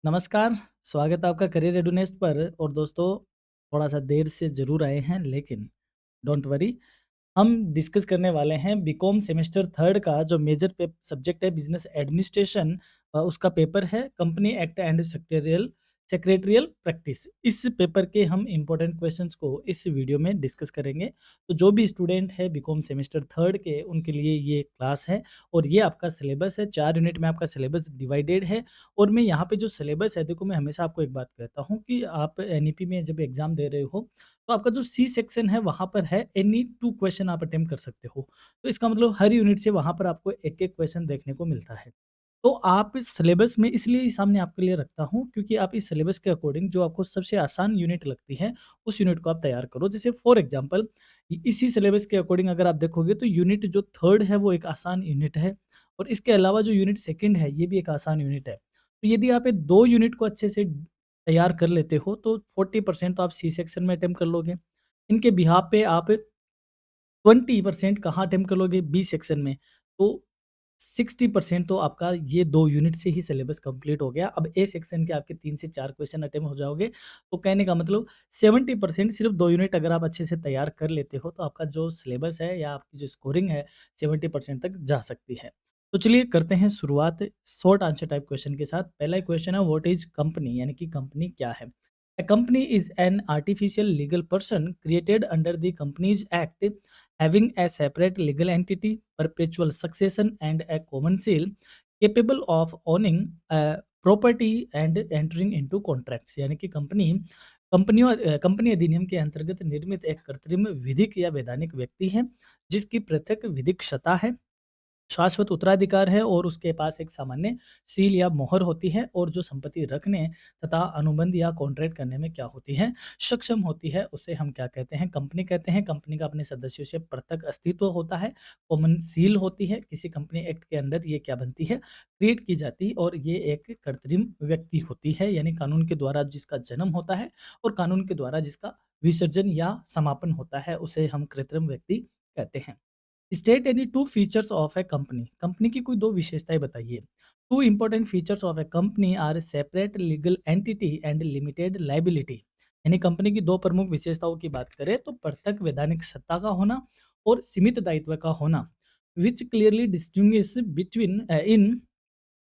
नमस्कार, स्वागत है आपका करियर रेडुनेस्ट पर। और दोस्तों, थोड़ा-सा देर से ज़रूर आए हैं, लेकिन डोंट वरी। हम डिस्कस करने वाले हैं बीकॉम सेमेस्टर 3 का जो मेजर सब्जेक्ट है बिजनेस एडमिनिस्ट्रेशन। उसका पेपर है company act and secretarial practice. इस पेपर के हम इंपॉर्टेंट क्वेश्चंस को इस वीडियो में डिस्कस करेंगे। तो जो भी स्टूडेंट है बीकॉम सेमेस्टर 3 के, उनके लिए ये क्लास है। और ये आपका सिलेबस है, 4 यूनिट में आपका सिलेबस डिवाइडेड है। और मैं यहाँ पे जो सिलेबस है, देखो मैं हमेशा आपको एक बात कहता हूँ कि आप एनईपी में जब एग्जाम दे रहे हो, तो आपका जो सी सेक्शन है वहाँ पर है एनी 2 क्वेश्चन आप अटेम्प्ट कर सकते हो। तो इसका मतलब हर यूनिट से वहाँ पर आपको एक-एक क्वेश्चन देखने को मिलता है। तो आप इस सिलेबस में इसलिए सामने आपके लिए रखता हूँ, क्योंकि आप इस सिलेबस के अकॉर्डिंग जो आपको सबसे आसान यूनिट लगती है, उस यूनिट को आप तैयार करो। जैसे फॉर एग्जांपल, इसी सिलेबस के अकॉर्डिंग अगर आप देखोगे तो यूनिट जो 3 है वो एक आसान यूनिट है, और इसके अलावा जो यूनिट 2 है ये भी एक आसान यूनिट है। तो यदि आप ये 2 यूनिट को अच्छे से तैयार कर लेते हो तो 40% तो आप सी सेक्शन में अटेम्प्ट कर लोगे। इनके बिहाफ पे आप 20% कहाँ अटेम्प्ट कर लोगे? बी सेक्शन में। तो 60% तो आपका ये 2 यूनिट से ही सिलेबस कंप्लीट हो गया। अब ए सेक्शन के आपके 3 से 4 क्वेश्चन अटेम्प्ट हो जाओगे। तो कहने का मतलब 70% सिर्फ 2 यूनिट अगर आप अच्छे से तैयार कर लेते हो, तो आपका जो सिलेबस है या आपकी जो स्कोरिंग है 70% तक जा सकती है। तो चलिए करते हैं शुरुआत शॉर्ट आंसर टाइप क्वेश्चन के साथ। पहला क्वेश्चन है, व्हाट इज़ कंपनी? यानी कि कंपनी क्या है? A company is an artificial legal person created under the Companies Act, having a separate legal entity, perpetual succession, and a common seal, capable of owning property and entering into contracts। यानी कि company अधिनियम के अंतर्गत निर्मित एक कृत्रिम विधिक या वैधानिक व्यक्ति है, जिसकी पृथक विधिक सत्ता है, शाश्वत उत्तराधिकार है, और उसके पास एक सामान्य सील या मोहर होती है, और जो संपत्ति रखने तथा अनुबंध या कॉन्ट्रैक्ट करने में क्या होती है? सक्षम होती है। उसे हम क्या कहते हैं? कंपनी कहते हैं। कंपनी का अपने सदस्यों से पृथक अस्तित्व होता है। कॉमन सील होती है। किसी कंपनी एक्ट के अंडर ये क्या बनती है? क्रिएट की जाती, और ये एक कृत्रिम व्यक्ति होती है, यानी कानून के द्वारा जिसका जन्म होता है और कानून के द्वारा जिसका विसर्जन या समापन होता है, उसे हम कृत्रिम व्यक्ति कहते हैं। State any two features of a company. Company की कोई दो विशेषताएं बताइए। Two important features of a company are separate legal entity and limited liability. यानी कंपनी की दो प्रमुख विशेषताओं की बात करें तो पृथक वैधानिक सत्ता का होना और सीमित दायित्व का होना, which clearly distinguish between in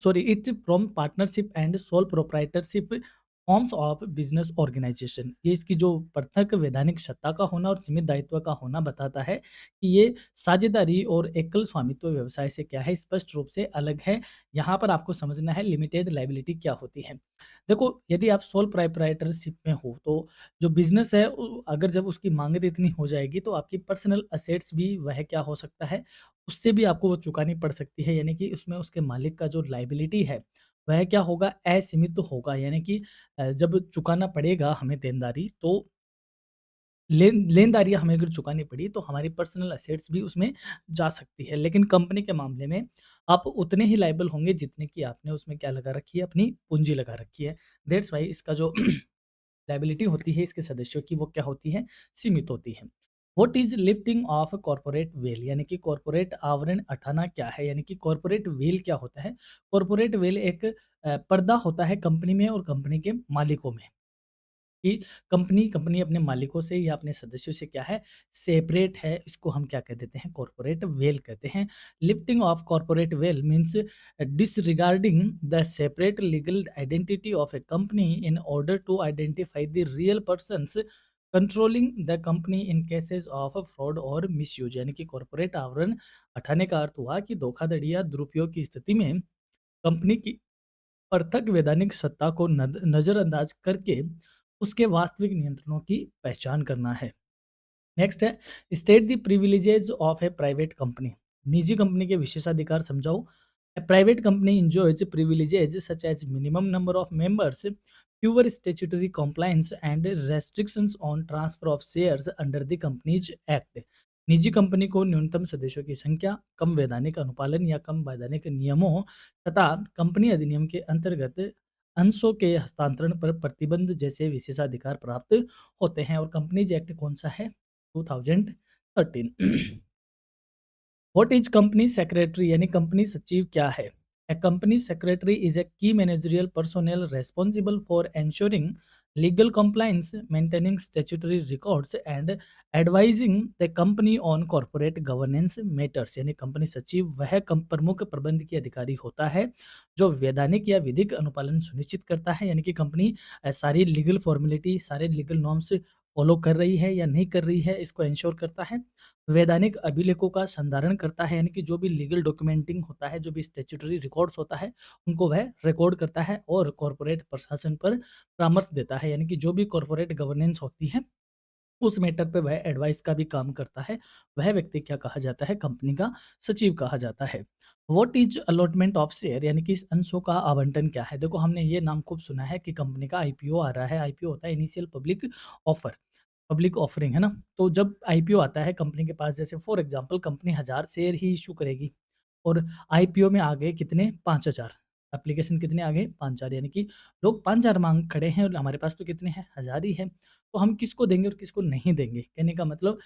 sorry it from partnership and sole proprietorship forms of business organisation. ये इसकी जो पृथक वैधानिक सत्ता का होना और सीमित दायित्व का होना बताता है कि ये साझेदारी और एकल स्वामित्व व्यवसाय से क्या है, स्पष्ट रूप से अलग है। यहाँ पर आपको समझना है लिमिटेड लाइबिलिटी क्या होती है। देखो, यदि आप सोल प्रोप्राइटरशिप में हो तो जो बिजनेस है अगर जब उसकी मांगें इतनी हो जाएगी तो आपकी पर्सनल असेट्स भी वह क्या हो सकता है, उससे भी आपको वो चुकानी पड़ सकती है। यानी कि उसमें उसके मालिक का जो लायबिलिटी है, वह क्या होगा? असीमित तो होगा। यानी कि जब चुकाना पड़ेगा हमें देनदारी, तो लेनदारियाँ हमें अगर चुकानी पड़ी तो हमारी पर्सनल असेट्स भी उसमें जा सकती है। लेकिन कंपनी के मामले में आप उतने ही लायबल होंगे जितने की आपने उसमें क्या लगा रखी है? अपनी पूँजी लगा रखी है। दैट्स व्हाई इसका जो लायबिलिटी होती है इसके सदस्यों की, वो क्या होती है? सीमित होती है। What is lifting of corporate well? यानी कि कॉर्पोरेट आवरण हटाना क्या है? यानी कि कॉर्पोरेट वेल क्या होता है? कॉर्पोरेट वेल एक पर्दा होता है कंपनी में और कंपनी के मालिकों में, कि कंपनी कंपनी अपने मालिकों से या अपने सदस्यों से क्या है? सेपरेट है। इसको हम क्या कह देते हैं? कॉर्पोरेट वेल कहते हैं। Lifting of corporate veil means disregarding the separate legal identity of a company in order to identify the real persons controlling the company in cases of fraud और मिसयूज। यानी कि कॉर्पोरेट आवरण हटाने का अर्थ हुआ कि धोखाधड़ी या दुरुपयोग की स्थिति में कंपनी की पृथक वैधानिक सत्ता को नजरअंदाज करके उसके वास्तविक नियंत्रणों की पहचान करना है। नेक्स्ट है, state the privileges of a private company. निजी कंपनी के विशेषाधिकार समझाओ। A private company enjoys privileges such as minimum number of members, fewer statutory compliance and restrictions on transfer of shares under the Companies Act। निजी company को न्यूनतम सदस्यों की संख्या, कम वैधानिक अनुपालन या कम वैधानिक नियमों तथा कंपनी अधिनियम के अंतर्गत अंशों के हस्तांतरण पर प्रतिबंध जैसे विशेषाधिकार प्राप्त होते हैं। और कंपनीज एक्ट कौन सा है? 2013। What is company secretary? यानी कंपनी सचिव क्या है? A company secretary is a key managerial personnel responsible for ensuring legal compliance, maintaining statutory records, and advising the company on corporate governance matters. यानी company सचिव वह प्रमुख प्रबंधकीय अधिकारी होता है जो वैधानिक या विधिक अनुपालन सुनिश्चित करता है, यानी कि कंपनी सारी लीगल फॉर्मेलिटी, सारे लीगल नॉर्म्स फॉलो कर रही है या नहीं कर रही है, इसको इंश्योर करता है। वैधानिक अभिलेखों का संधारण करता है, यानी कि जो भी लीगल डॉक्यूमेंटिंग होता है, जो भी स्टैट्यूटरी रिकॉर्ड्स होता है, उनको वह रिकॉर्ड करता है और कॉर्पोरेट प्रशासन पर परामर्श देता है, यानी कि जो भी कॉर्पोरेट गवर्नेंस होती है, उस मैटर पे वह एडवाइस का भी काम करता है। वह व्यक्ति क्या कहा जाता है? कंपनी का सचिव कहा जाता है। What is allotment of share, यानी कि इस अंशों का आवंटन क्या है? देखो, हमने ये नाम खूब सुना है कि कंपनी का आईपीओ आ रहा है। आईपीओ होता है initial public offer, public offering, है ना? तो जब आईपीओ आता है कंपनी के पास, जैसे for example company 1000 share he issue करेगी और आईपीओ में आ गए कितने? 5000। एप्लीकेशन कितने आ गए? 5000, यानी कि लोग 5000 माँग खड़े हैं और हमारे पास तो कितने हैं? 1000 ही हैं। तो हम किसको देंगे और किसको नहीं देंगे? कहने का मतलब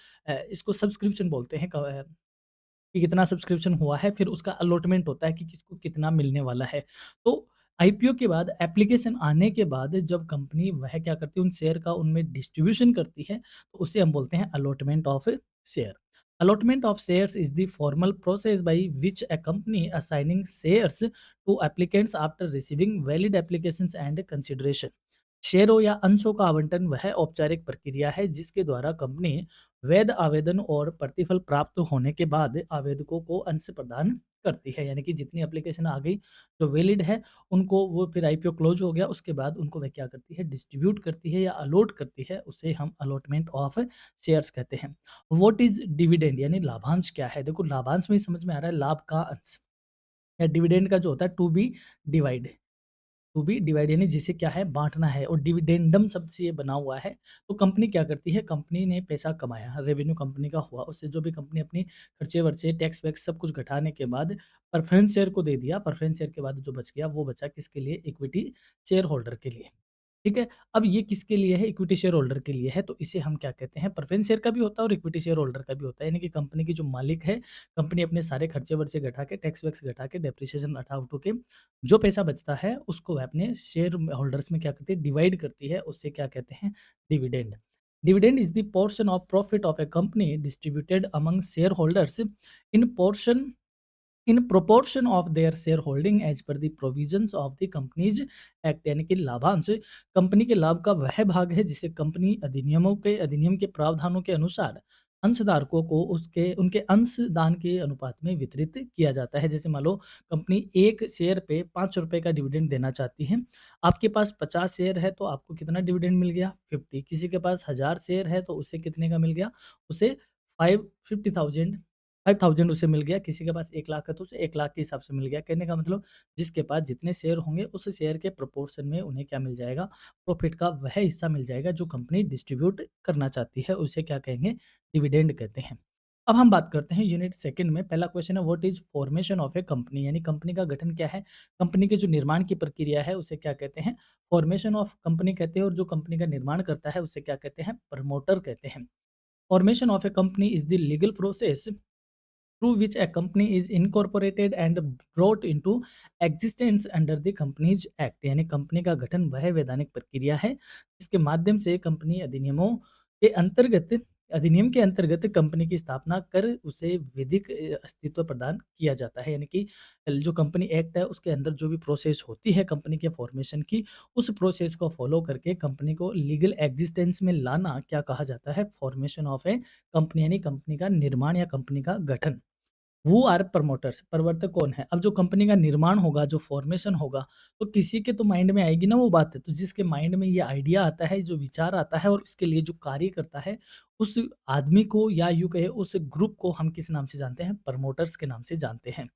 इसको सब्सक्रिप्शन बोलते हैं, कि कितना सब्सक्रिप्शन हुआ है, फिर उसका अलॉटमेंट होता है कि किसको कितना मिलने वाला है। तो आईपीओ के बाद, एप्लीकेशन आने के बाद जब कंपनी वह क्या करती है, उन शेयर का उनमें डिस्ट्रीब्यूशन करती है, तो उसे हम बोलते हैं allotment of share. Allotment of shares is the formal process by which a company assigning shares to applicants after receiving valid applications and consideration. शेयरों या अंशों का आवंटन वह औपचारिक प्रक्रिया है जिसके द्वारा कंपनी वैध आवेदन और प्रतिफल प्राप्त होने के बाद आवेदकों को अंश प्रदान करती है, यानी कि जितनी एप्लीकेशन आ गई जो वैलिड है, उनको वो फिर आईपीओ क्लोज हो गया, उसके बाद उनको वह क्या करती है? डिस्ट्रीब्यूट करती है या अलॉट करती है, उसे हम अलॉटमेंट ऑफ शेयर्स कहते हैं। व्हाट इज डिविडेंड, यानी लाभांश क्या है? देखो, लाभांश में ही समझ में आ रहा है, लाभ का अंश, या डिविडेंड का जो होता है to be divide, to be divide यानी जिसे क्या है? बाँटना है, और डिविडेंडम शब्द से ये बना हुआ है। तो कंपनी क्या करती है? कंपनी ने पैसा कमाया, रेवेन्यू कंपनी का हुआ, उससे जो भी कंपनी अपनी खर्चे-वर्चे, टैक्स-वैक्स सब कुछ घटाने के बाद प्रेफ़रेंस शेयर को दे दिया। प्रेफ़रेंस शेयर के बाद जो बच गया, वो बचा किसके लिए? इक्विटी शेयर होल्डर के लिए। ठीक है? अब ये किसके लिए है? इक्विटी शेयर होल्डर के लिए है, तो इसे हम क्या कहते हैं? प्रेफ़रेंस शेयर का भी होता है और इक्विटी शेयर होल्डर का भी होता है, यानी कि कंपनी की जो मालिक है, कंपनी अपने सारे खर्चे-वर्चे घटा के, टैक्स-वैक्स घटा के, डेप्रिसिएशन हटा-उठू के, जो पैसा बचता है, उसको वह अपने शेयर होल्डर्स में क्या करती है? डिवाइड करती है, उसे क्या कहते हैं? Dividend. Dividend is the portion of profit of a company distributed among shareholders in portion in proportion of their share holding as per the provisions of the Companies Act, यानी कि लाभांश कंपनी के लाभ का वह भाग है जिसे कंपनी अधिनियम के प्रावधानों के अनुसार अंशधारकों को उसके उनके अंशदान के अनुपात में वितरित किया जाता है। जैसे मान लो कंपनी एक शेयर पे 5 रुपए का डिविडेंड देना चाहती है, आपके पास 50 शेयर है तो आपको कितना डिविडेंड मिल गया? 50। किसी के पास 1000 शेयर है तो उसे कितने का मिल गया? उसे 50,000 5000 उसे मिल गया। किसी के पास 1 लाख है तो उसे 1 लाख के हिसाब से मिल गया। कहने का मतलब जिसके पास जितने शेयर होंगे उस शेयर के प्रोपोर्शन में उन्हें क्या मिल जाएगा? प्रॉफिट का वह हिस्सा मिल जाएगा जो कंपनी डिस्ट्रीब्यूट करना चाहती है, उसे क्या कहेंगे? डिविडेंड कहते हैं। अब हम बात करते हैं यूनिट सेकंड में। पहला क्वेश्चन है, what is formation of a company, यानी कंपनी का गठन क्या है? कंपनी के जो निर्माण की प्रक्रिया है उसे क्या कहते हैं? फॉर्मेशन ऑफ कंपनी कहते हैं, और जो कंपनी का निर्माण करता है उसे क्या कहते हैं? प्रमोटर कहते हैं। Formation of a company is the legal process through which a company is incorporated and brought into existence under the Companies Act, यानी कंपनी का गठन वह वैधानिक प्रक्रिया है जिसके माध्यम से कंपनी अधिनियम के अंतर्गत कंपनी की स्थापना कर उसे विधिक अस्तित्व प्रदान किया जाता है, यानी कि जो कंपनी एक्ट है उसके अंदर जो भी प्रोसेस होती है कंपनी के फॉर्मेशन की, उस प्रोसेस को फॉलो करके कंपनी को लीगल एग्जिस्टेंस में लाना क्या कहा जाता है? फॉर्मेशन ऑफ ए कंपनी, यानी कंपनी का निर्माण या कंपनी का गठन। हू आर प्रमोटर्स, प्रवर्तक कौन है? अब जो कंपनी का निर्माण होगा, जो फॉर्मेशन होगा, तो किसी के तो माइंड में आएगी ना वो बात, तो जिसके माइंड में ये आइडिया आता है, जो विचार आता है और इसके लिए जो कार्य करता है, उस आदमी को या यूँ कहें उस ग्रुप को हम किस नाम से जानते हैं? प्रमोटर्स के नाम से जानते हैं।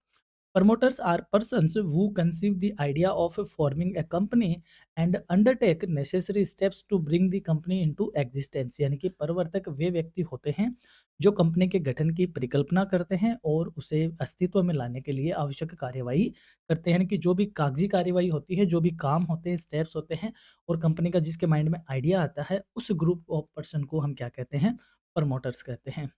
Promoters are persons who conceive the idea of forming a company and undertake necessary steps to bring the company into existence, यानी कि प्रवर्तक वे व्यक्ति होते हैं जो कंपनी के गठन की परिकल्पना करते हैं और उसे अस्तित्व में लाने के लिए आवश्यक कार्यवाही करते हैं, यानी कि जो भी कागजी कार्यवाही होती है, जो भी काम होते हैं, स्टेप्स होते हैं, और कंपनी का जिसके माइंड में आइडिया आता है, उस ग्रुप ऑफ पर्सन को हम क्या कहते हैं? प्रमोटर्स कहते हैं।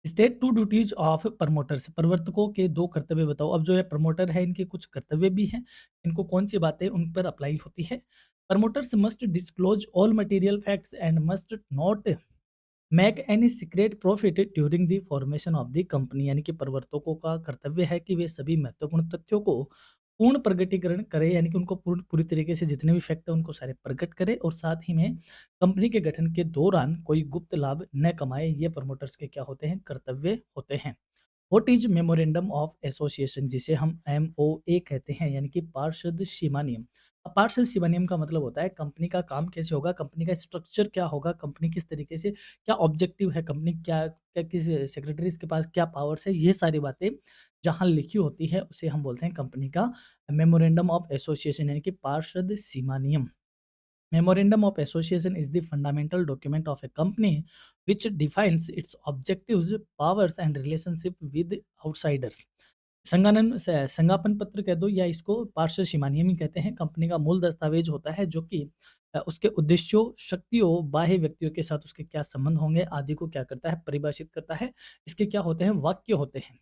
State two duties of promoters, प्रवर्तकों के 2 कर्तव्य बताओ। अब जो है प्रमोटर है इनके कुछ कर्तव्य भी हैं, इनको कौन-सी बातें उन पर अप्लाई होती है। Promoters must disclose all material facts and must not make any secret profit during the formation of the company, यानी कि प्रवर्तकों का कर्तव्य है कि वे सभी महत्वपूर्ण तथ्यों को पूर्ण प्रगटीकरण करें, यानी कि उनको पूरी तरीके से जितने भी फैक्ट है उनको सारे प्रकट करें और साथ ही में कंपनी के गठन के दौरान कोई गुप्त लाभ न कमाए। ये प्रमोटर्स के क्या होते हैं, कर्तव्य होते हैं। What is memorandum of association, जिसे हम एमओए कहते हैं, यानी कि पार्षद सीमा नियम। अब पार्षद सीमा नियम का मतलब होता है कंपनी का काम कैसे होगा, कंपनी का स्ट्रक्चर क्या होगा, कंपनी किस तरीके से, क्या ऑब्जेक्टिव है, कंपनी क्या क्या किस सेक्रेटरीज के पास क्या पावर्स है, ये सारी बातें जहां लिखी होती है उसे हम बोलते हैं कंपनी का मेमोरेंडम ऑफ एसोसिएशन, यानी कि पार्षद सीमा नियम। Memorandum of Association is the fundamental document of a company which defines its objectives, powers, and relationship with outsiders. संज्ञापन पत्र कह दो या इसको पार्षद सीमानियम ही कहते हैं। कंपनी का मूल दस्तावेज होता है जो कि उसके उद्देश्यों, शक्तियों, बाह्य व्यक्तियों के साथ उसके क्या संबंध होंगे आदि को क्या करता है, परिभाषित करता है। इसके क्या होते हैं, वाक्य होते हैं।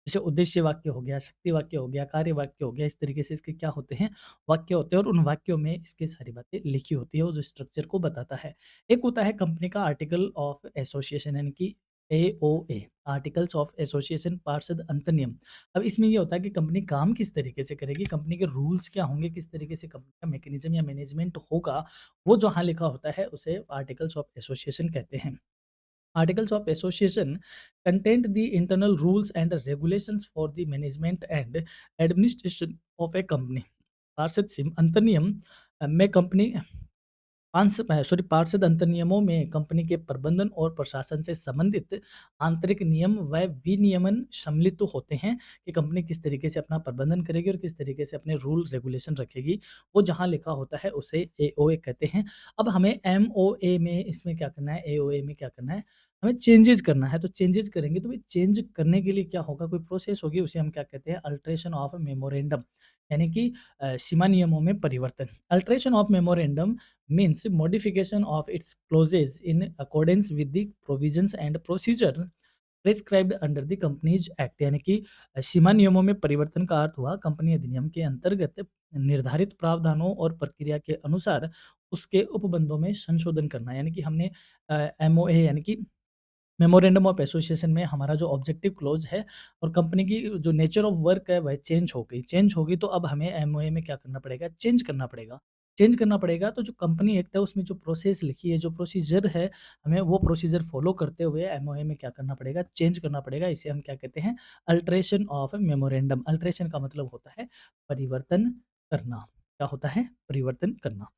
जैसे उद्देश्य वाक्य हो गया, शक्ति वाक्य हो गया, कार्य वाक्य हो गया, इस तरीके से इसके क्या होते हैं, वाक्य होते हैं और उन वाक्यों में इसकी सारी बातें लिखी होती है, वो जो स्ट्रक्चर को बताता है। एक होता है कंपनी का आर्टिकल ऑफ एसोसिएशन, यानी कि एओए, आर्टिकल्स ऑफ एसोसिएशन, पार्षद अंतर्नियम। अब इसमें ये होता है कि कंपनी काम किस तरीके से करेगी, कंपनी के रूल्स क्या होंगे, किस तरीके से कंपनी का मैकेनिज्म या मैनेजमेंट होगा, वो जहाँ लिखा होता है उसे आर्टिकल्स ऑफ एसोसिएशन कहते हैं। Articles of association contain the internal rules and regulations for the management and administration of a company. पार्षद सिम अंतर्नियम में कंपनी पार्षद अंतर्नियमों में कंपनी के प्रबंधन और प्रशासन से संबंधित आंतरिक नियम व विनियमन सम्मिलित तो होते हैं कि कंपनी किस तरीके से अपना प्रबंधन करेगी और किस तरीके से अपने रूल रेगुलेशन रखेगी, वो जहाँ लिखा होता है उसे एओए कहते हैं। अब हमें एमओए में इसमें क्या करना है, एओए में क्या करना है, हमें चेंजेज करना है। तो चेंजेज करेंगे तो भाई चेंज करने के लिए क्या होगा, कोई प्रोसेस होगी, उसे हम क्या कहते हैं, अल्ट्रेशन ऑफ मेमोरेंडम, यानी कि सीमा नियमों में परिवर्तन। Alteration of memorandum means modification of its clauses in accordance with the provisions and procedure prescribed under the Companies Act, यानी कि सीमा नियमों में परिवर्तन का अर्थ हुआ कंपनी अधिनियम के अंतर्गत निर्धारित प्रावधानों और प्रक्रिया के अनुसार उसके उपबंधों में संशोधन करना। यानी कि हमने एमओए यानी कि मेमोरेंडम ऑफ एसोसिएशन में हमारा जो ऑब्जेक्टिव क्लोज है और कंपनी की जो नेचर ऑफ वर्क है वह चेंज होगी तो अब हमें एमओए में क्या करना पड़ेगा, चेंज करना पड़ेगा। तो जो कंपनी एक्ट है उसमें जो प्रोसेस लिखी है, जो प्रोसीजर है, हमें वो प्रोसीजर फॉलो करते हुए एमओए में क्या करना पड़ेगा, चेंज करना पड़ेगा। इसे हम क्या कहते हैं, अल्ट्रेशन ऑफ मेमोरेंडम। अल्ट्रेशन का मतलब होता है परिवर्तन करना। क्या होता है, परिवर्तन करना।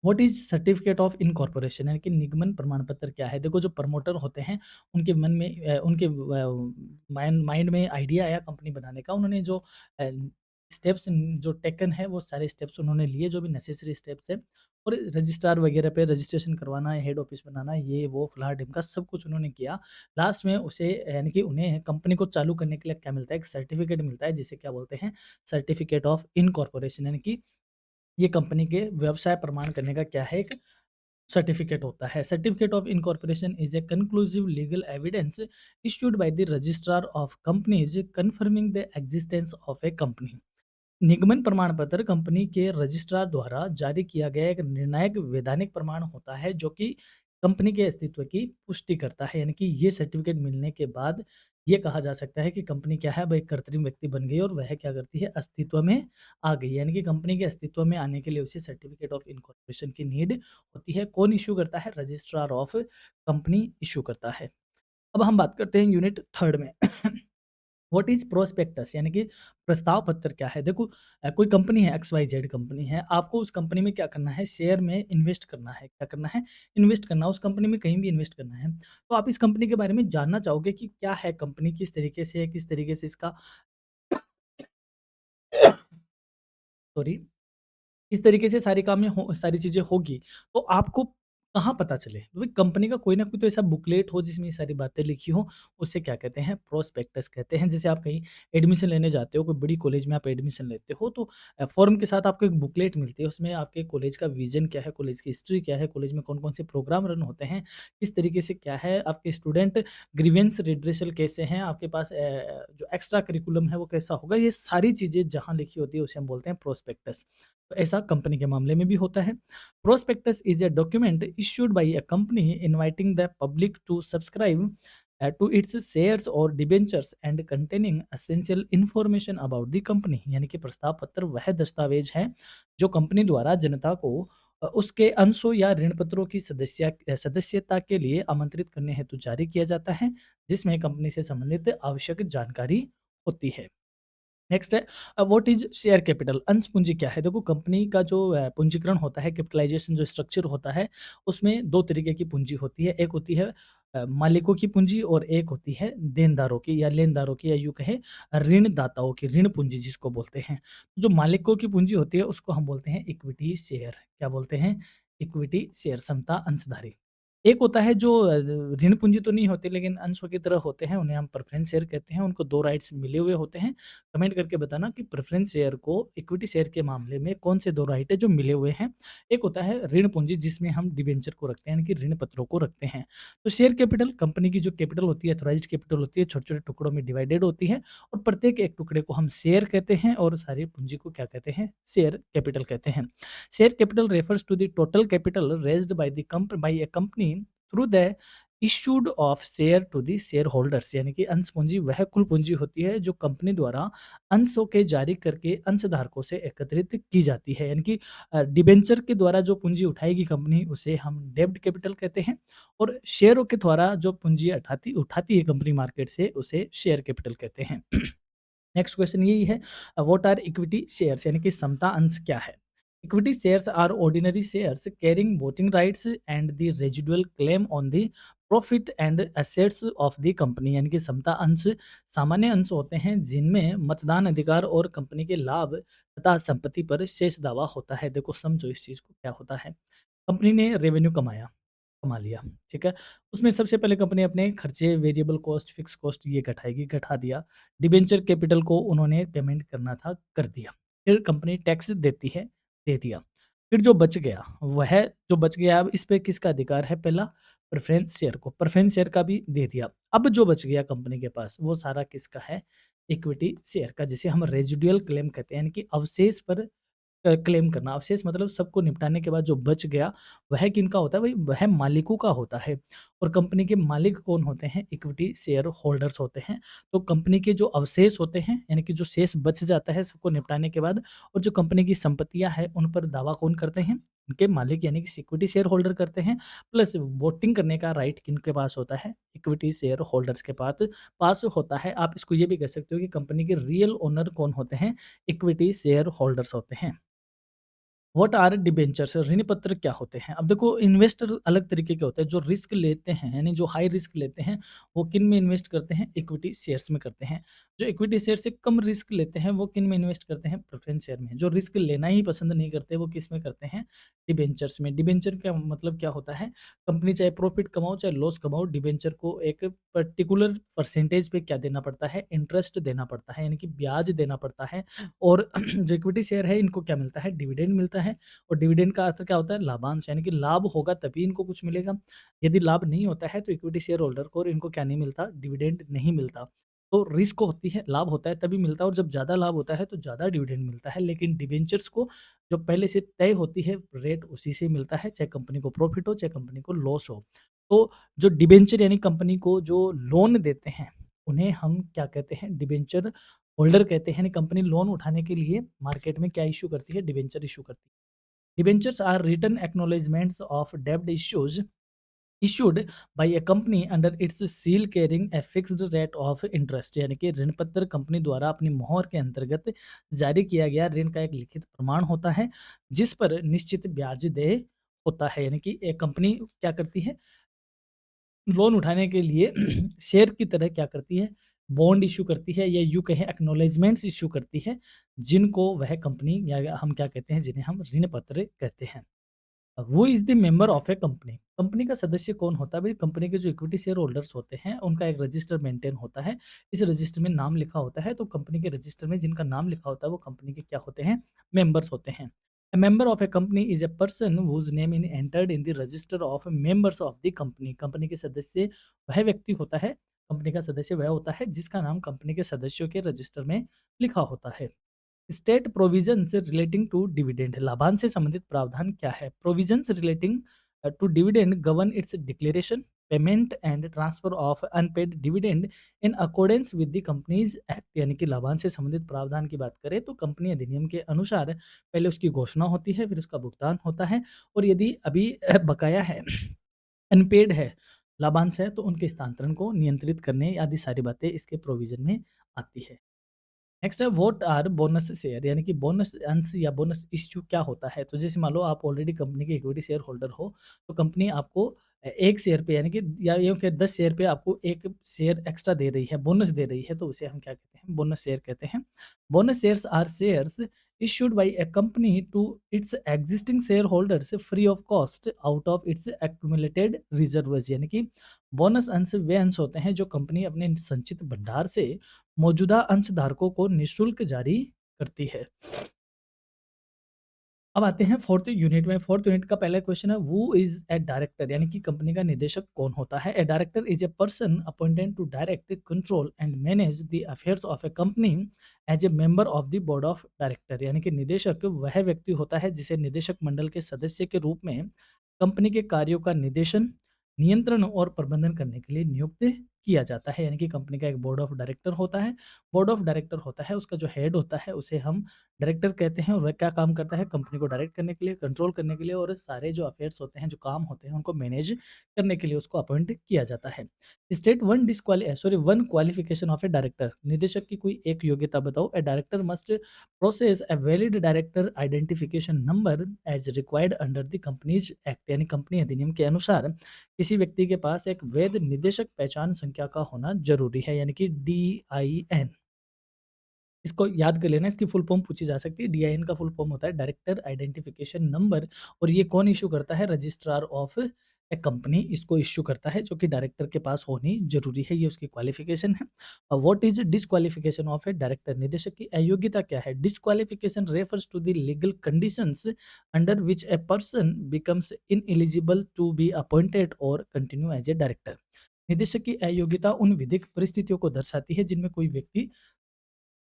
What is certificate of incorporation, यानी कि निगमन प्रमाण पत्र क्या है। देखो जो प्रमोटर होते हैं उनके मन में उनके माइंड में आइडिया आया कंपनी बनाने का, उन्होंने जो स्टेप्स जो टेकन है वो सारे स्टेप्स उन्होंने लिए, जो भी नेसेसरी स्टेप्स है, और रजिस्ट्रार वगैरह पे रजिस्ट्रेशन करवाना है, हेड ऑफिस बनाना है, ये वो फलाना ढिमका सब कुछ उन्होंने किया। लास्ट में उसे यानी कि उन्हें कंपनी को चालू करने के लिए क्या मिलता है, एक सर्टिफिकेट मिलता है जिसे क्या बोलते हैं, सर्टिफिकेट ऑफ इनकॉर्पोरेशन, यानी कि ये कंपनी के व्यवसाय प्रमाण करने का क्या है, एक सर्टिफिकेट होता है। Certificate of incorporation is a conclusive legal evidence issued by the registrar of companies confirming the existence of a company. निगमन प्रमाण पत्र कंपनी के रजिस्ट्रार द्वारा जारी किया गया एक निर्णायक वैधानिक प्रमाण होता है जो कि कंपनी के अस्तित्व की पुष्टि करता है। यानी कि ये सर्टिफिकेट मिलने के बाद ये कहा जा सकता है कि कंपनी क्या है, वह एक कृत्रिम व्यक्ति बन गई और वह क्या करती है, अस्तित्व में आ गई। यानी कि कंपनी के अस्तित्व में आने के लिए उसे सर्टिफिकेट ऑफ इनकॉर्पोरेशन की नीड होती है। कौन इश्यू करता है, रजिस्ट्रार ऑफ कंपनी इश्यू करता है। अब हम बात करते हैं यूनिट थर्ड में। व्हाट इज प्रोस्पेक्टस, यानी कि प्रस्ताव पत्र क्या है। देखो कोई कंपनी है, एक्स वाई जेड कंपनी है, आपको उस कंपनी में क्या करना है, शेयर में इन्वेस्ट करना है। क्या करना है, इन्वेस्ट करना, उस कंपनी में कहीं भी इन्वेस्ट करना है। तो आप इस कंपनी के बारे में जानना चाहोगे कि क्या है कंपनी, किस तरीके से है, किस तरीके से इसका सॉरी, इस तरीके से सारी कामें हो, सारी चीज़ें होगी। तो आपको कहाँ पता चले? तो भाई कंपनी का कोई ना कोई तो ऐसा बुकलेट हो जिसमें ये सारी बातें लिखी हो, उसे क्या कहते हैं प्रोस्पेक्टस कहते हैं। जैसे आप कहीं एडमिशन लेने जाते हो, कोई बड़ी कॉलेज में आप एडमिशन लेते हो तो फॉर्म के साथ आपको एक बुकलेट मिलती है, उसमें आपके कॉलेज का विज़न क्या है, कॉलेज की हिस्ट्री क्या है, कॉलेज में कौन-कौन से प्रोग्राम रन होते हैं, किस तरीके से क्या है, आपके स्टूडेंट ग्रीवेंस रिड्रेसल कैसे हैं, आपके पास जो एक्स्ट्रा करिकुलम है वो कैसा होगा, ये सारी चीज़ें जहाँ लिखी होती है उसे हम बोलते हैं प्रोस्पेक्टस। तो ऐसा कंपनी के मामले में भी होता है। Prospectus is a document issued by a company inviting the public to subscribe to its shares or debentures and containing essential information about the company। यानी कि प्रस्ताव पत्र वह दस्तावेज है जो कंपनी द्वारा जनता को उसके अंशों या ऋण पत्रों की सदस्यता के लिए आमंत्रित करने हेतु जारी किया जाता है, जिसमें कंपनी से संबंधित आवश्यक जानकारी होती है। नेक्स्ट है व्हाट इज शेयर कैपिटल। अंश पूंजी क्या है? देखो कंपनी का जो पूंजीकरण होता है, कैपिटलाइजेशन जो स्ट्रक्चर होता है, उसमें दो तरीके की पूंजी होती है। एक होती है मालिकों की पूंजी और एक होती है देनदारों की या लेनदारों की, या यूं कहें ऋणदाताओं की, ऋण पूंजी जिसको बोलते हैं। जो मालिकों की पूंजी होती है उसको हम बोलते हैं इक्विटी शेयर। क्या बोलते हैं? इक्विटी शेयर, समता अंशधारी। एक होता है जो ऋण पूंजी तो नहीं होती लेकिन अंशों की तरह होते हैं, उन्हें हम प्रेफरेंस शेयर कहते हैं। उनको दो राइट्स मिले हुए होते हैं। कमेंट करके बताना कि प्रेफ़रेंस शेयर को इक्विटी शेयर के मामले में कौन से 2 राइट है जो मिले हुए हैं। एक होता है ऋण पूँजी जिसमें हम डिबेंचर को रखते हैं यानी कि ऋण पत्रों को रखते हैं। तो शेयर कैपिटल कंपनी की जो कैपिटल होती है, ऑथराइज़्ड कैपिटल होती है, छोटे-छोटे टुकड़ों में डिवाइडेड होती है और प्रत्येक एक टुकड़े को हम शेयर कहते हैं और सारी पूँजी को क्या कहते हैं? शेयर कैपिटल कहते हैं। Share capital refers to the total capital raised by a company through the issued of share to the share holders. यानी कि अंश पूंजी वह कुल पूंजी होती है जो कंपनी द्वारा अंशों के जारी करके अंशधारकों से एकत्रित की जाती है। यानी कि डिबेंचर के द्वारा जो पूंजी उठाएगी कंपनी उसे हम डेब्ट कैपिटल कहते हैं और शेयरों के द्वारा जो पूंजी उठाती उठाती है कंपनी मार्केट से उसे शेयर कैपिटल कहते हैं। नेक्स्ट क्वेश्चन यही है व्हाट आर इक्विटी शेयर्स, यानी कि समता अंश क्या है? Equity shares are ordinary shares carrying voting rights and the residual claim on the profit and assets of the company. यानी कि समता अंश सामान्य अंश होते हैं जिनमें मतदान अधिकार और कंपनी के लाभ तथा संपत्ति पर शेष दावा होता है। देखो समझो इस चीज को, क्या होता है? कंपनी ने रेवेन्यू कमा लिया, ठीक है? उसमें सबसे पहले कंपनी अपने खर्चे, वेरिएबल कॉस्ट, फिक्स कॉस्ट ये घटाएगी, घटा दिया। डिबेंचर कैपिटल को उन्होंने पेमेंट करना था, कर दिया। फिर कंपनी टैक्स देती है, दे दिया। फिर जो बच गया, वह जो बच गया अब इस पे किसका अधिकार है? पहला प्रेफ़रेंस शेयर को, प्रेफ़रेंस शेयर का भी दे दिया। अब जो बच गया कंपनी के पास, वो सारा किसका है? इक्विटी शेयर का, जिसे हम रेसिडुअल क्लेम कहते हैं, यानी कि अवशेष पर क्लेम करना। अवशेष मतलब सबको निपटाने के बाद जो बच गया, वह किनका होता है? भई वह मालिकों का होता है और कंपनी के मालिक कौन होते हैं? इक्विटी शेयर होल्डर्स होते हैं। तो कंपनी के जो अवशेष होते हैं, यानी कि जो शेष बच जाता है सबको निपटाने के बाद और जो कंपनी की संपत्तियाँ हैं, उन पर दावा कौन करते हैं? उनके मालिक यानी कि इक्विटी शेयर होल्डर करते हैं। प्लस वोटिंग करने का राइट किनके पास होता है? इक्विटी शेयर होल्डर्स के पास होता है। आप इसको ये भी कह सकते हो कि कंपनी के रियल ओनर कौन होते हैं? इक्विटी शेयर होल्डर्स होते हैं। व्हाट आर डिबेंचर्स, ऋण पत्र क्या होते हैं? अब देखो इन्वेस्टर अलग तरीके के होते हैं, जो रिस्क लेते हैं यानी जो हाई रिस्क लेते हैं, वो किन में इन्वेस्ट करते हैं? इक्विटी शेयर्स में करते हैं। जो इक्विटी शेयर से कम रिस्क लेते हैं, वो किन में इन्वेस्ट करते हैं? प्रेफरेंस शेयर में। जो रिस्क लेना ही पसंद नहीं करते, वो किस में करते हैं? डिबेंचर्स में। डिबेंचर का मतलब क्या होता है? कंपनी चाहे प्रॉफिट कमाओ चाहे लॉस कमाओ, डिबेंचर को एक पर्टिकुलर परसेंटेज पे क्या देना पड़ता है? इंटरेस्ट देना पड़ता है, यानी कि ब्याज देना पड़ता है। और जो इक्विटी शेयर है इनको क्या मिलता है? डिविडेंड मिलता है और डिविडेंड का अर्थ क्या होता है? लाभांश, यानी कि लाभ होगा तभी इनको कुछ मिलेगा। यदि लाभ नहीं होता है तो इक्विटी शेयर होल्डर को और इनको क्या नहीं मिलता? डिविडेंड नहीं मिलता। तो रिस्क होती है, लाभ होता है तभी मिलता है और जब ज़्यादा लाभ होता है तो ज़्यादा डिविडेंड मिलता है। लेकिन डिबेंचर्स को जो पहले से तय होती है रेट, उसी से मिलता है, चाहे कंपनी को प्रॉफिट हो चाहे कंपनी को लॉस हो। तो जो डिबेंचर यानी कंपनी को जो लोन देते हैं, उन्हें हम क्या कहते हैं? डिबेंचर होल्डर कहते हैं। यानी कंपनी लोन उठाने के लिए मार्केट में क्या इश्यू करती है? डिबेंचर इश्यू करती है। Debentures are written acknowledgements of debt issues issued by a company under its seal carrying a fixed rate of interest। यानी कि ऋण पत्र कंपनी द्वारा अपनी मोहर के अंतर्गत जारी किया गया ऋण का एक लिखित प्रमाण होता है जिस पर निश्चित ब्याज दे होता है। यानी कि एक कंपनी क्या करती है? लोन उठाने के लिए शेयर की तरह क्या करती है? बॉन्ड इश्यू करती है या यूँ कहें एक्नॉलेजमेंट्स इश्यू करती है, जिनको वह कंपनी या हम क्या कहते हैं? जिन्हें हम ऋण पत्र कहते हैं। Who is the member of a company? Company का सदस्य कौन होता है? भई कंपनी के जो इक्विटी शेयर होल्डर्स होते हैं, उनका एक रजिस्टर मेंटेन होता है। इस रजिस्टर में नाम लिखा होता है, तो कंपनी के रजिस्टर में जिनका नाम लिखा होता है, वो कंपनी के क्या होते हैं? मेंबर्स होते हैं। A member of a company is a person whose name in entered in the register of members of the company. Company के सदस्य वह व्यक्ति होता है, कंपनी का सदस्य वह होता है जिसका नाम कंपनी के सदस्यों के रजिस्टर में लिखा होता है। State provisions relating to dividend, लाभांश से संबंधित प्रावधान क्या है? Provisions relating to dividend govern its declaration, payment and transfer of unpaid dividend in accordance with the Companies Act. यानी कि लाभांश से संबंधित प्रावधान की बात करें तो कंपनी अधिनियम के अनुसार पहले उसकी घोषणा होती है, फिर उसका भुगतान होता है, और यदि अभी बकाया है, अनपेड है, लाभांश है, तो उनके हस्तांतरण को नियंत्रित करने आदि सारी बातें इसके प्रोविजन में आती है। नेक्स्ट है व्हाट आर बोनस शेयर, यानी कि बोनस अंश या बोनस इश्यू क्या होता है? तो जैसे मान लो आप ऑलरेडी कंपनी के इक्विटी शेयर होल्डर हो, तो कंपनी आपको 1 शेयर पे, यानी कि या यूँ कहें 10 शेयर पे आपको 1 शेयर एक्स्ट्रा दे रही है, बोनस दे रही है, तो उसे हम क्या कहते हैं? बोनस शेयर कहते हैं। Bonus shares are shares issued by a company to its existing share holders free of cost out of its accumulated reserves, यानी कि बोनस अंश वे अंश होते हैं जो कंपनी अपने संचित भंडार से मौजूदा अंशधारकों को निःशुल्क जारी करती है। अब आते हैं 4th यूनिट में। 4th यूनिट का पहला क्वेश्चन है हु इज़ ए डायरेक्टर, यानी कि कंपनी का निदेशक कौन होता है? A director is a person appointed to direct, control and manage the affairs of a company as a member of the board of director, यानी कि निदेशक वह व्यक्ति होता है जिसे निदेशक मंडल के सदस्य के रूप में कंपनी के कार्यों का निदेशन, नियंत्रण और प्रबंधन करने के लिए नियुक्त किया जाता है। यानी कि कंपनी का एक बोर्ड ऑफ डायरेक्टर होता है। बोर्ड ऑफ डायरेक्टर होता है, उसका जो हेड होता है उसे हम डायरेक्टर कहते हैं, और वह क्या काम करता है? कंपनी को डायरेक्ट करने के लिए, कंट्रोल करने के लिए, और सारे जो अफेयर्स होते हैं, जो काम होते हैं, उनको मैनेज करने के लिए उसको अपॉइंट किया जाता है। State one qualification of a director, निदेशक की कोई एक योग्यता बताओ। A director must process a valid director identification number as required under the Companies Act, यानी कंपनी अधिनियम के अनुसार किसी व्यक्ति के पास एक वैध निदेशक पहचान संख्या का होना जरूरी है, यानी कि DIN। इसको याद कर लेना, इसकी फुल फॉर्म पूछी जा सकती है। DIN का फुल फॉर्म होता है डायरेक्टर आइडेंटिफिकेशन नंबर, और ये कौन इश्यू करता है? रजिस्ट्रार ऑफ ए कंपनी इसको इश्यू करता है, जो कि डायरेक्टर के पास होनी जरूरी है, ये उसकी क्वालिफिकेशन है। What is disqualification of a director, निदेशक की अयोग्यता क्या है? Disqualification refers to the legal conditions under which a person becomes ineligible to be appointed और कंटिन्यू एज ए डायरेक्टर। निदेशक की अयोग्यता उन विधिक परिस्थितियों को दर्शाती है जिनमें कोई व्यक्ति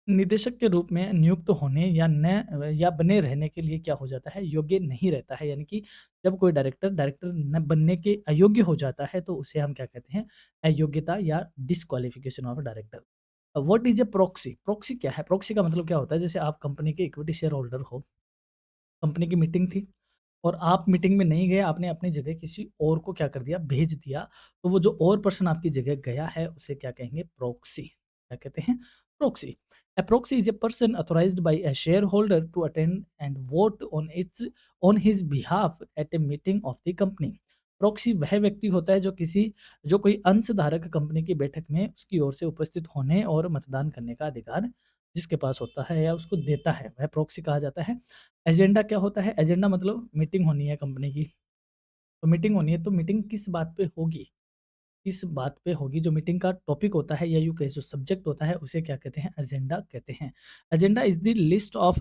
निदेशक के रूप में नियुक्त होने या न या बने रहने के लिए क्या हो जाता है? योग्य नहीं रहता है। यानी कि जब कोई डायरेक्टर डायरेक्टर न बनने के अयोग्य हो जाता है, तो उसे हम क्या कहते हैं? अयोग्यता या disqualification of director. What is a proxy? Proxy क्या है? प्रॉक्सी का मतलब क्या होता है? जैसे आप कंपनी के इक्विटी शेयर होल्डर हो, कंपनी की मीटिंग थी और आप मीटिंग में नहीं गए, आपने अपनी जगह किसी और को क्या कर दिया? भेज दिया। तो वो जो और पर्सन आपकी जगह गया है, उसे क्या कहेंगे? प्रॉक्सी। क्या कहते हैं? Proxy. A proxy is a person authorized by a shareholder to attend and vote on his behalf at a meeting of the company. Proxy वह व्यक्ति होता है जो कोई अंशधारक कंपनी की बैठक में उसकी ओर से उपस्थित होने और मतदान करने का अधिकार जिसके पास होता है या उसको देता है, वह प्रॉक्सी कहा जाता है। एजेंडा क्या होता है? एजेंडा मतलब मीटिंग होनी है कंपनी की, तो मीटिंग होनी है, तो मीटिंग किस बात पे होगी? इस बात पे होगी, जो मीटिंग का टॉपिक होता है या यूँ कहें जो सब्जेक्ट होता है, उसे क्या कहते हैं? एजेंडा कहते हैं। Agenda is the list of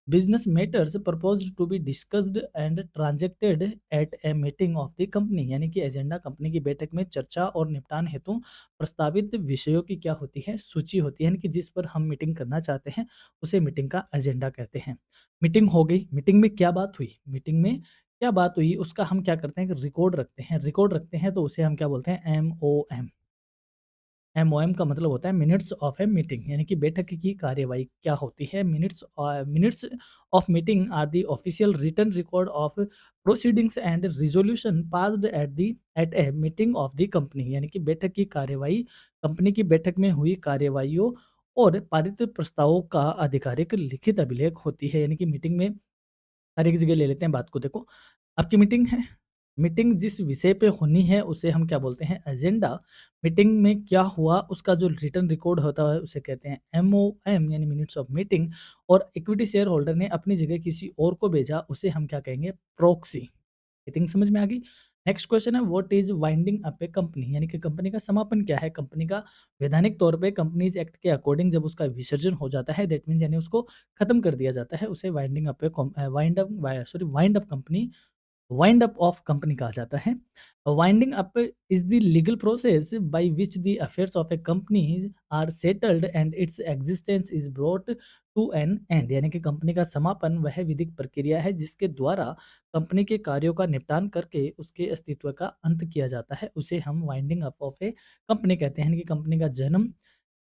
business matters proposed to be discussed and transacted at a meeting of the company, यानी कि एजेंडा कंपनी की बैठक में चर्चा और निपटान हेतु प्रस्तावित विषयों की क्या होती है? सूची होती है, यानी कि जिस पर हम मीटिंग करना चाहते हैं, उसे मीटिंग का एजेंडा कहते हैं। मीटिंग हो गई, मीटिंग में क्या बात हुई? मीटिंग में क्या बात हुई उसका हम क्या करते हैं कि रिकॉर्ड रखते हैं। रिकॉर्ड रखते हैं तो उसे हम क्या बोलते हैं? एमओएम। एमओएम का मतलब होता है मिनट्स ऑफ ए मीटिंग, यानी कि बैठक की कार्यवाही क्या होती है? Minutes of meeting are the official written record of proceedings and resolution passed at a meeting of the company, यानी कि बैठक की कार्यवाही कंपनी की बैठक में हुई कार्यवाहियों और पारित प्रस्तावों का आधिकारिक लिखित अभिलेख होती है। यानी कि मीटिंग में हर एक जगह ले लेते हैं बात को। देखो, आपकी मीटिंग है, मीटिंग जिस विषय पे होनी है उसे हम क्या बोलते हैं? एजेंडा। मीटिंग में क्या हुआ उसका जो रिटन रिकॉर्ड होता है उसे कहते हैं एमओएम, यानी मिनट्स ऑफ मीटिंग। और इक्विटी शेयर होल्डर ने अपनी जगह किसी और को भेजा, उसे हम क्या कहेंगे? प्रॉक्सी। आई थिंक समझ में आ गई। नेक्स्ट क्वेश्चन है what is winding up A company, यानी कि कंपनी का समापन क्या है? कंपनी का वैधानिक तौर पे कंपनीज एक्ट के अकॉर्डिंग जब उसका विसर्जन हो जाता है, दैट मीन्स यानी उसको खत्म कर दिया जाता है, उसे winding up wind up company, wind up of company कहा जाता है। Winding up is the legal process by which the affairs of a company are settled and its existence is brought to an end, यानी कि company का समापन वह विधिक प्रक्रिया है जिसके द्वारा कंपनी के कार्यों का निपटान करके उसके अस्तित्व का अंत किया जाता है, उसे हम winding up of a company कहते हैं। यानी कि कंपनी का जन्म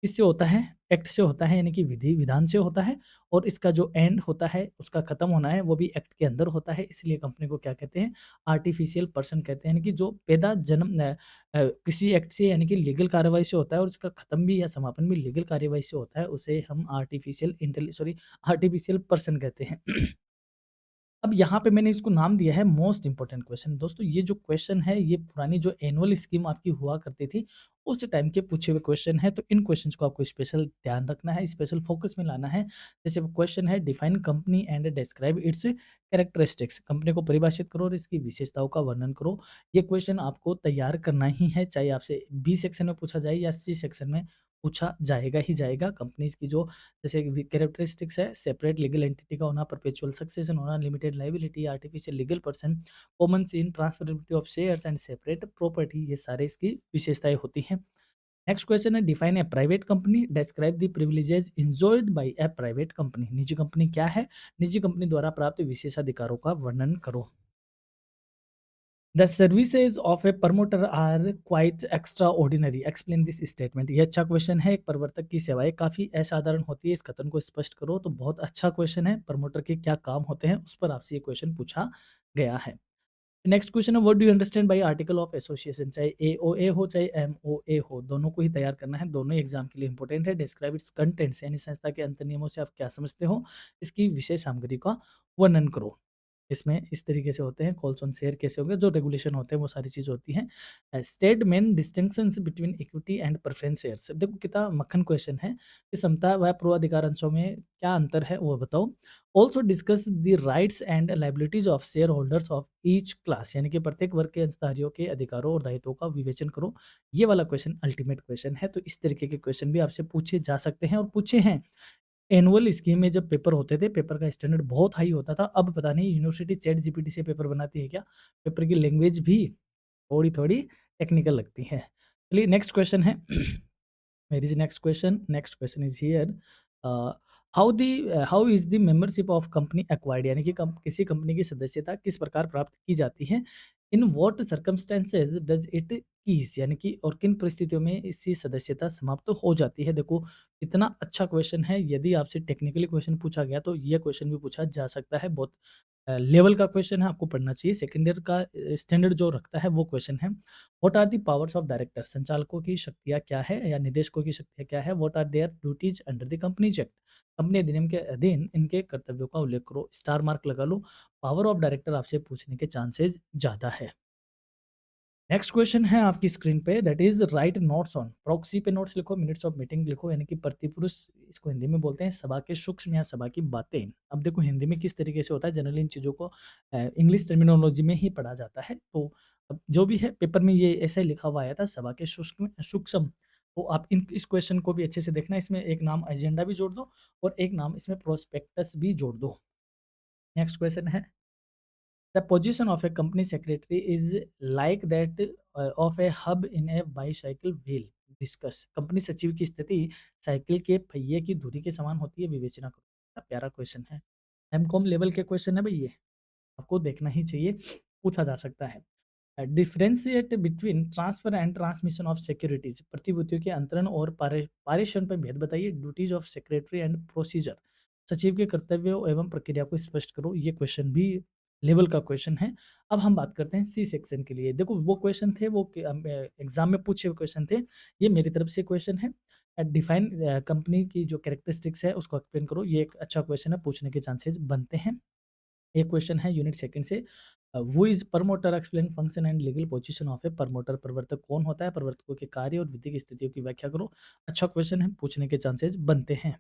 किससे होता है? एक्ट से होता है, यानी कि विधि विधान से होता है, और इसका जो एंड होता है, उसका खत्म होना है, वो भी एक्ट के अंदर होता है। इसलिए कंपनी को क्या कहते हैं? आर्टिफिशियल पर्सन कहते हैं, यानी कि जो पैदा जन्म किसी एक्ट से यानी कि लीगल कार्रवाई से होता है और उसका खत्म भी या समापन भी लीगल कार्रवाई से होता है, उसे हम आर्टिफिशियल पर्सन कहते हैं। अब यहाँ पे मैंने इसको नाम दिया है मोस्ट इंपोर्टेंट क्वेश्चन। दोस्तों ये जो क्वेश्चन है, ये पुरानी जो एनुअल स्कीम आपकी हुआ करती थी, उस टाइम के पूछे हुए क्वेश्चन है, तो इन क्वेश्चंस को आपको स्पेशल ध्यान रखना है, स्पेशल फोकस में लाना है। जैसे क्वेश्चन है define company and describe it's characteristics, company को परिभाषित करो और इसकी विशेषताओं का वर्णन करो। ये क्वेश्चन आपको तैयार करना ही है, चाहे आपसे बी सेक्शन में पूछा जाए या सी सेक्शन में पूछा जाएगा ही जाएगा। कंपनीज की जो जैसे कैरेक्टरिस्टिक्स है, सेपरेट लीगल एंटिटी का होना, परपेचुअल सक्सेशन होना, limited liability, artificial legal person, common seal, transferability of shares and separate property, ये सारे इसकी विशेषताएं होती हैं। नेक्स्ट क्वेश्चन है define a private company, describe the privileges enjoyed by a private company, निजी कंपनी क्या है? निजी कंपनी द्वारा प्राप्त विशेषाधिकारों का वर्णन करो। The services of a promoter are quite extraordinary, explain this statement. ये अच्छा क्वेश्चन है। एक प्रवर्तक की सेवाएं काफ़ी असाधारण होती है, इस कथन को स्पष्ट करो। तो बहुत अच्छा क्वेश्चन है। प्रमोटर के क्या काम होते हैं, उस पर आपसे ये क्वेश्चन पूछा गया है। नेक्स्ट क्वेश्चन है what do you understand by article of association, चाहे एओए हो चाहे एमओए हो, दोनों को ही तैयार करना है, दोनों ही एग्जाम के लिए इंपॉर्टेंट है। डिस्क्राइब इट्स कंटेंट्स, यानी संस्था के अंतर नियमों से आप क्या समझते हो, इसकी विशेष सामग्री का वर्णन करो। इसमें इस तरीके से होते हैं, कॉल्स ऑन शेयर कैसे हो गए, जो रेगुलेशन होते हैं वो सारी चीज़ होती हैं। State main distinctions between equity and preference shares, देखो कितना मक्खन क्वेश्चन है कि समता व पूर्वाधिकार अंशों में क्या अंतर है वो बताओ। Also discuss the rights and liabilities of share holders of each class, यानी कि प्रत्येक वर्ग के अंशधारियों के अधिकारों और दायित्वों का विवेचन करो। ये वाला क्वेश्चन अल्टीमेट क्वेश्चन है। तो इस तरीके के क्वेश्चन भी आपसे पूछे जा सकते हैं और पूछे हैं। एनुअल स्कीम में जब पेपर होते थे, पेपर का स्टैंडर्ड बहुत हाई होता था। अब पता नहीं यूनिवर्सिटी चैट जीपीटी से पेपर बनाती है क्या? पेपर की लैंग्वेज भी थोड़ी-थोड़ी टेक्निकल लगती है। चलिए नेक्स्ट क्वेश्चन है। Where is next question? Next question is here uh, how is the membership of company acquired, यानी कि किसी कंपनी की सदस्यता किस प्रकार प्राप्त की जाती है? In what circumstances does it keys, यानी कि और किन परिस्थितियों में इसकी सदस्यता समाप्त हो जाती है? देखो इतना अच्छा क्वेश्चन है। यदि आपसे टेक्निकली क्वेश्चन पूछा गया तो ये क्वेश्चन भी पूछा जा सकता है। बहुत लेवल का क्वेश्चन है, आपको पढ़ना चाहिए। सेकंड ईयर का स्टैंडर्ड जो रखता है वो क्वेश्चन है। What are the powers of director, संचालकों की शक्तियाँ क्या है या निदेशकों की शक्तियाँ क्या है? What are their duties under the Companies Act, company अधिनियम के अधीन इनके कर्तव्यों का उल्लेख करो। स्टार मार्क लगा लो। पावर ऑफ डायरेक्टर आपसे पूछने के चांसेस ज़्यादा है। नेक्स्ट क्वेश्चन है आपकी स्क्रीन पे, that is right notes on proxy पे नोट्स लिखो, मिनट्स ऑफ मीटिंग लिखो, यानी कि प्रतिपुरुष, इसको हिंदी में बोलते हैं सभा के सूक्ष्म या सभा की बातें। अब देखो हिंदी में किस तरीके से होता है, जनरली इन चीज़ों को इंग्लिश टर्मिनोलॉजी में ही पढ़ा जाता है। तो अब जो भी है पेपर में ये ऐसे ही लिखा हुआ आया था, सभा के सूक्ष्म सूक्ष्म। तो आप इस क्वेश्चन को भी अच्छे से देखना, इसमें एक नाम एजेंडा भी जोड़ दो और एक नाम इसमें प्रोस्पेक्टस भी जोड़ दो। नेक्स्ट क्वेश्चन है the position of a company secretary is like that of a hub in a bicycle wheel, discuss. Company सचिव की स्थिति साइकिल के पहिए की धुरी के समान होती है, विवेचना करो। कितना प्यारा क्वेश्चन है। एमकॉम लेवल के क्वेश्चन है भाई, ये आपको देखना ही चाहिए, पूछा जा सकता है। Differentiate between transfer and transmission of securities, प्रतिभूतियों के अंतरण और पारेषण पर भेद बताइए। Duties of secretary and procedure, सचिव के कर्तव्यों एवं प्रक्रिया को स्पष्ट करो। ये क्वेश्चन भी लेवल का क्वेश्चन है। अब हम बात करते हैं सी सेक्शन के लिए। देखो वो क्वेश्चन थे, वो एग्जाम में पूछे हुए क्वेश्चन थे। ये मेरी तरफ से क्वेश्चन है। डिफाइन कंपनी की जो कैरेक्टरिस्टिक्स है उसको एक्सप्लेन करो। ये एक अच्छा क्वेश्चन है, पूछने के चांसेस बनते हैं। एक क्वेश्चन है यूनिट सेकंड से, वो is promoter, explain function and legal position of a promoter, प्रवर्तक कौन होता है, प्रवर्तकों के कार्य और विधिक स्थितियों की व्याख्या करो। अच्छा क्वेश्चन है, पूछने के चांसेस बनते हैं।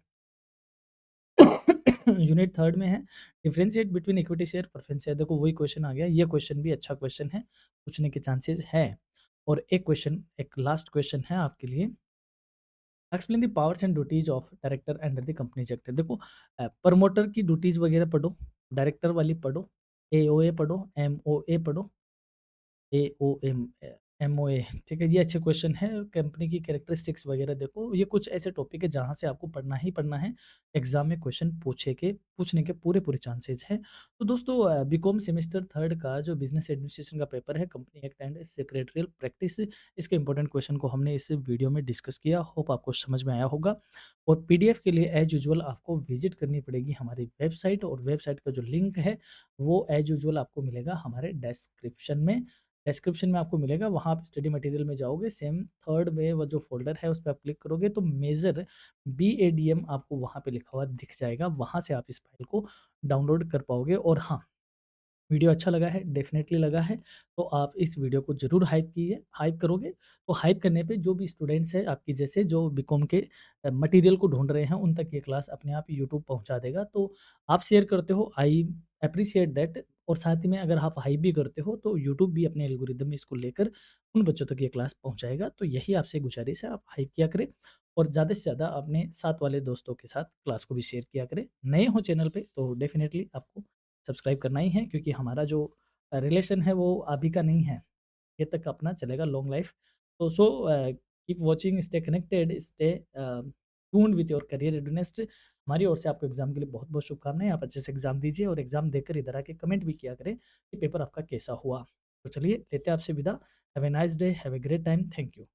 यूनिट 3 में है, differentiate between equity share, preference share. देखो वही क्वेश्चन आ गया, ये क्वेश्चन भी अच्छा क्वेश्चन है, पूछने के चांसेस है। और एक क्वेश्चन, एक लास्ट क्वेश्चन है आपके लिए, explain the powers and duties of director under the Companies act. देखो प्रमोटर की ड्यूटीज वगैरह पढ़ो, डायरेक्टर वाली पढ़ो, एओए पढ़ो, एमओए पढ़ो, एओएम एमओए, ठीक है, ये अच्छे क्वेश्चन है। कंपनी की कैरेक्टरिस्टिक्स वगैरह देखो, ये कुछ ऐसे टॉपिक है जहाँ से आपको पढ़ना ही पढ़ना है, एग्जाम में क्वेश्चन पूछने के पूरे पूरे चांसेस है। तो दोस्तों बीकॉम सेमेस्टर थर्ड का जो बिजनेस एडमिनिस्ट्रेशन का पेपर है, company act and secretarial practice, इसके इंपॉर्टेंट क्वेश्चन को हमने इस वीडियो में डिस्कस किया, होप आपको समझ में आया होगा। और पीडीएफ के लिए एज यूजुअल आपको विजिट करनी पड़ेगी हमारी वेबसाइट, और वेबसाइट का जो लिंक है वो एज यूजुअल आपको मिलेगा हमारे डिस्क्रिप्शन में आपको मिलेगा। वहाँ आप स्टडी मटेरियल में जाओगे, सेम थर्ड में वो जो फ़ोल्डर है उस पे आप क्लिक करोगे तो मेजर बीएडीएम आपको वहाँ पे लिखा हुआ दिख जाएगा। वहाँ से आप इस फाइल को डाउनलोड कर पाओगे। और हाँ, वीडियो अच्छा लगा है, डेफ़िनेटली लगा है, तो आप इस वीडियो को ज़रूर हाइप करोगे। तो हाइप करने पे जो भी स्टूडेंट्स हैं आपके जैसे जो बीकॉम के मटेरियल को ढूँढ रहे हैं, उन तक ये क्लास अपने आप यूट्यूब पहुँचा देगा। तो आप शेयर करते हो, आई एप्रिशिएट दैट। और साथ ही में अगर आप हाइप भी करते हो तो यूट्यूब भी अपने एल्गोरिदम में इसको लेकर उन बच्चों तक ये क्लास पहुँचाएगा। तो यही आपसे गुज़ारिश है, आप हाइप किया करें और ज़्यादा से ज़्यादा अपने साथ वाले दोस्तों के साथ क्लास को भी शेयर किया करें। नए हो चैनल पे तो डेफ़िनेटली आपको सब्सक्राइब करना ही है, क्योंकि हमारा जो रिलेशन है वो अभी का नहीं है, ये तक अपना चलेगा लॉन्ग लाइफ। तो keep watching, stay connected, stay tuned with your career readiness. हमारी ओर से आपको एग्जाम के लिए बहुत बहुत शुभकामनाएं। आप अच्छे से एग्जाम दीजिए और एग्जाम देकर इधर आके कमेंट भी किया करें कि पेपर आपका कैसा हुआ। तो चलिए लेते हैं आपसे विदा। Have a nice day, have a great time, thank you.